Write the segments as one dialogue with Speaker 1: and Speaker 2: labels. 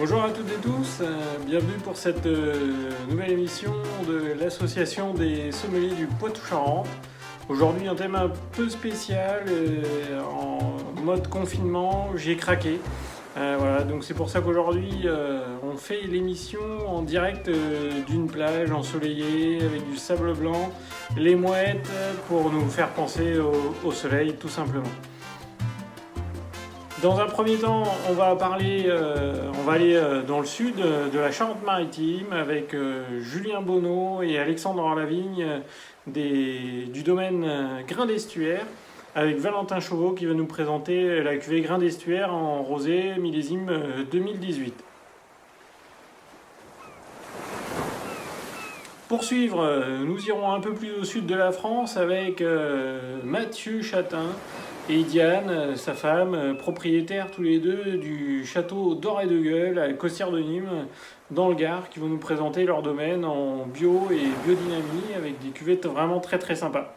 Speaker 1: Bonjour à toutes et tous, bienvenue pour cette nouvelle émission de l'association des sommeliers du Poitou-Charentes. Aujourd'hui un thème un peu spécial, en mode confinement, j'ai craqué. Voilà, donc c'est pour ça qu'aujourd'hui on fait l'émission en direct d'une plage ensoleillée avec du sable blanc, les mouettes pour nous faire penser au soleil tout simplement. Dans un premier temps, on va aller dans le sud de la Charente-Maritime avec Julien Bonneau et Alexandre Lavigne du domaine Grain d'Estuaire, avec Valentin Chauveau qui va nous présenter la cuvée Grain d'Estuaire en rosé millésime 2018. Pour suivre, nous irons un peu plus au sud de la France avec Mathieu Chatin et Diane, sa femme, propriétaires tous les deux du château d'Or et de Gueule à Costières de Nîmes, dans le Gard, qui vont nous présenter leur domaine en bio et biodynamie avec des cuvettes vraiment très très sympas.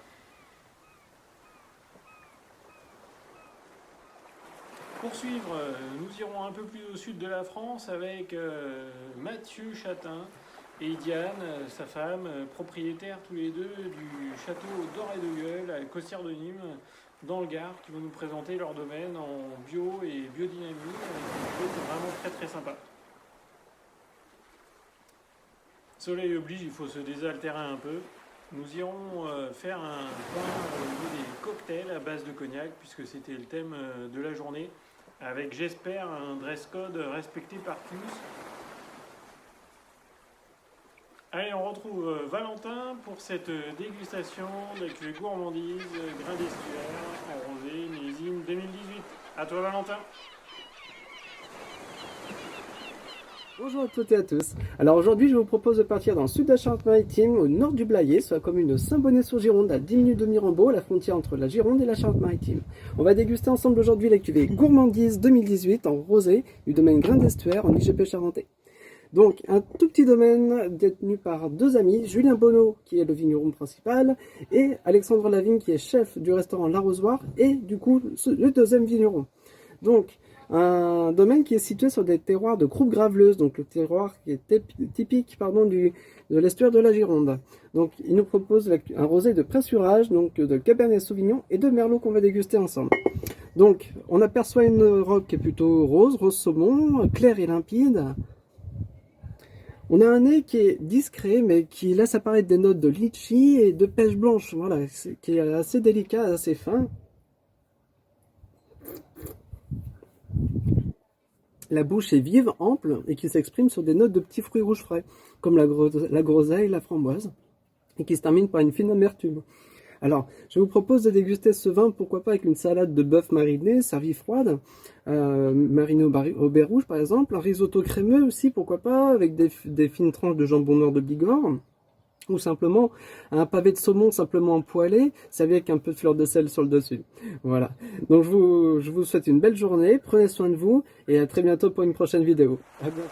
Speaker 1: Pour suivre, nous irons un peu plus au sud de la France avec Mathieu Chatin et Diane, sa femme, propriétaires tous les deux du château d'Or et de Gueule à Costières de Nîmes, dans le Gard, qui vont nous présenter leur domaine en bio et biodynamie avec des cuvettes vraiment très très sympas. Soleil oblige, il faut se désaltérer un peu. Nous irons faire un point au niveau des cocktails à base de cognac, puisque c'était le thème de la journée, avec, j'espère, un dress code respecté par tous. Allez, on retrouve Valentin pour cette dégustation de la cuvée gourmandise Grain d'Estuaire en rosé millésime 2018. À toi Valentin.
Speaker 2: Bonjour à toutes et à tous. Alors aujourd'hui, je vous propose de partir dans le sud de la Charente-Maritime, au nord du Blayais, sur la commune de Saint-Bonnet-sur-Gironde, à 10 minutes de Mirambeau, à la frontière entre la Gironde et la Charente-Maritime. On va déguster ensemble aujourd'hui la cuvée gourmandise 2018 en rosé du domaine Grain d'Estuaire en IGP charentais. Donc, un tout petit domaine détenu par deux amis, Julien Bonneau, qui est le vigneron principal, et Alexandre Lavigne, qui est chef du restaurant L'Arrosoir, et du coup, le deuxième vigneron. Donc, un domaine qui est situé sur des terroirs de croupe graveleuse, donc le terroir qui est typique de l'estuaire de la Gironde. Donc, il nous propose un rosé de pressurage, donc de Cabernet Sauvignon et de Merlot qu'on va déguster ensemble. Donc, on aperçoit une robe qui est plutôt rose saumon, claire et limpide. On a un nez qui est discret, mais qui laisse apparaître des notes de litchi et de pêche blanche, voilà, qui est assez délicat, assez fin. La bouche est vive, ample, et qui s'exprime sur des notes de petits fruits rouges frais, comme la groseille, la framboise, et qui se termine par une fine amertume. Alors, je vous propose de déguster ce vin, pourquoi pas avec une salade de bœuf mariné, servie froide, mariné au baie rouge par exemple, un risotto crémeux aussi, pourquoi pas, avec des fines tranches de jambon noir de Bigorre, ou simplement un pavé de saumon simplement empoêlé, servi avec un peu de fleur de sel sur le dessus. Voilà. Donc je vous souhaite une belle journée, prenez soin de vous, et à très bientôt pour une prochaine vidéo. À bientôt.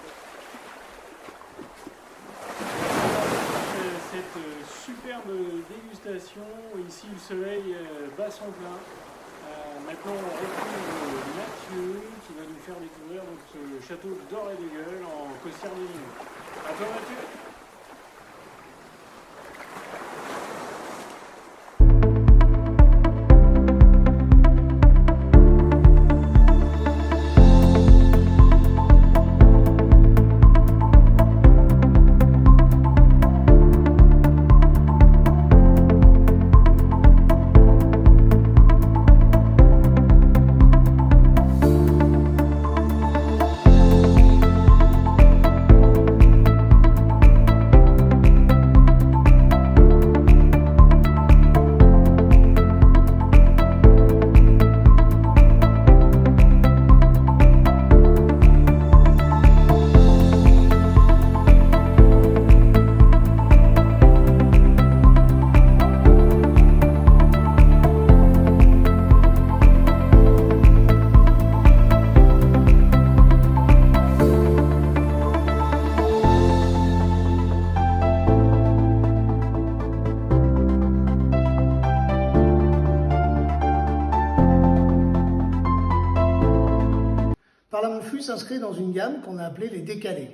Speaker 1: Dégustation, ici le soleil bat son plein. Maintenant on retrouve Mathieu qui va nous faire découvrir donc, ce château d'Or et de Gueule en Costières de Nîmes. À toi Mathieu.
Speaker 3: Monfut s'inscrit dans une gamme qu'on a appelée les décalés.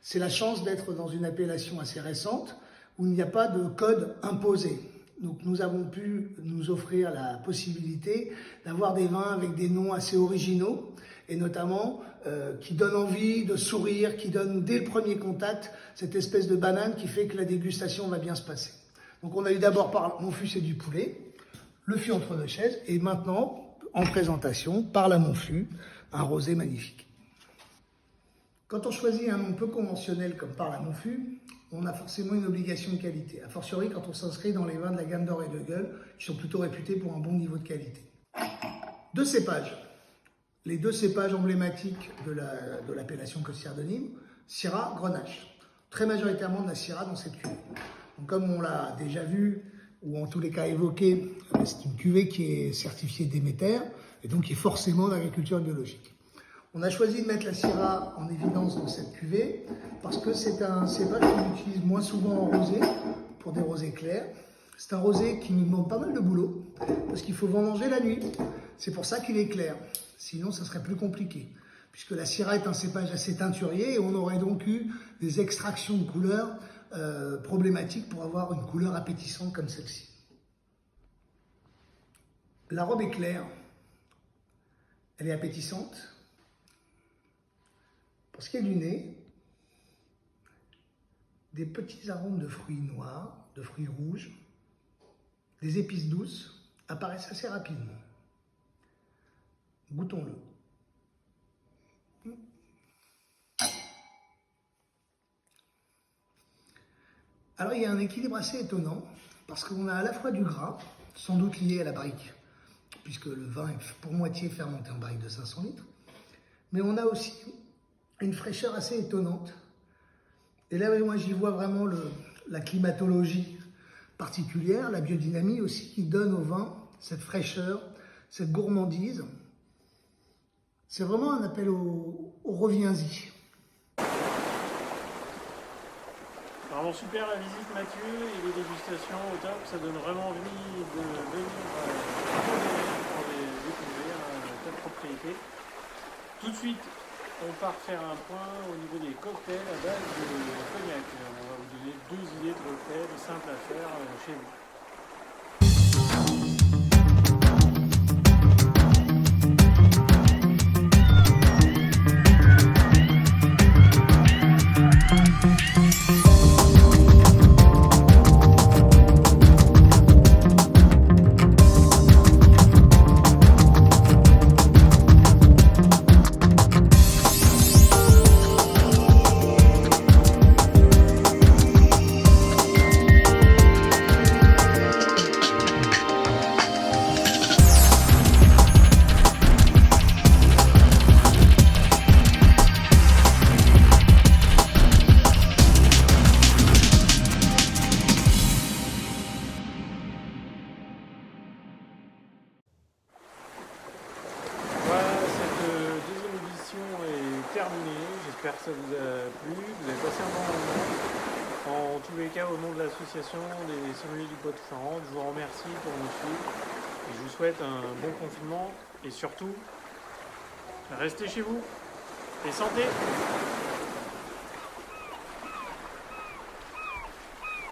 Speaker 3: C'est la chance d'être dans une appellation assez récente où il n'y a pas de code imposé. Donc nous avons pu nous offrir la possibilité d'avoir des vins avec des noms assez originaux et notamment qui donnent envie de sourire, qui donnent dès le premier contact cette espèce de banane qui fait que la dégustation va bien se passer. Donc on a eu d'abord par Monfut, c'est du poulet, le fût entre deux chaises et maintenant en présentation par la Monfut, un rosé magnifique. Quand on choisit un nom peu conventionnel comme par la Monfut, on a forcément une obligation de qualité, a fortiori quand on s'inscrit dans les vins de la gamme d'or et de gueule, qui sont plutôt réputés pour un bon niveau de qualité. Deux cépages. Les deux cépages emblématiques de l'appellation côtière de Nîmes, Syrah, Grenache. Très majoritairement de la Syrah dans cette cuvée. Donc, comme on l'a déjà vu, ou en tous les cas évoqué, c'est une cuvée qui est certifiée Déméter, et donc qui est forcément d'agriculture biologique. On a choisi de mettre la Syrah en évidence dans cette cuvée parce que c'est un cépage qu'on utilise moins souvent en rosé, pour des rosés clairs. C'est un rosé qui nous demande pas mal de boulot parce qu'il faut vendanger la nuit. C'est pour ça qu'il est clair. Sinon, ça serait plus compliqué puisque la Syrah est un cépage assez teinturier et on aurait donc eu des extractions de couleurs problématiques pour avoir une couleur appétissante comme celle-ci. La robe est claire. Elle est appétissante. Pour ce qui est du nez, des petits arômes de fruits noirs, de fruits rouges, des épices douces apparaissent assez rapidement. Goûtons-le. Alors il y a un équilibre assez étonnant parce qu'on a à la fois du gras, sans doute lié à la barrique, puisque le vin est pour moitié fermenté en barrique de 500 litres, mais on a aussi une fraîcheur assez étonnante. Et là, moi, j'y vois vraiment la climatologie particulière, la biodynamie aussi, qui donne au vin cette fraîcheur, cette gourmandise. C'est vraiment un appel au reviens-y.
Speaker 1: Vraiment super la visite Mathieu et les dégustations au top, ça donne vraiment envie de venir pour les découvrir, telle propriété. Tout de suite, on part faire un point au niveau des cocktails à base de cognac. On va vous donner 2 idées de cocktails simples à faire chez vous. Terminé, j'espère que ça vous a plu, vous avez passé un bon moment. En tous les cas, au nom de l'association des sommeliers du Poitou-Charentes, je vous remercie pour nous suivre et je vous souhaite un bon confinement et surtout, restez chez vous et santé!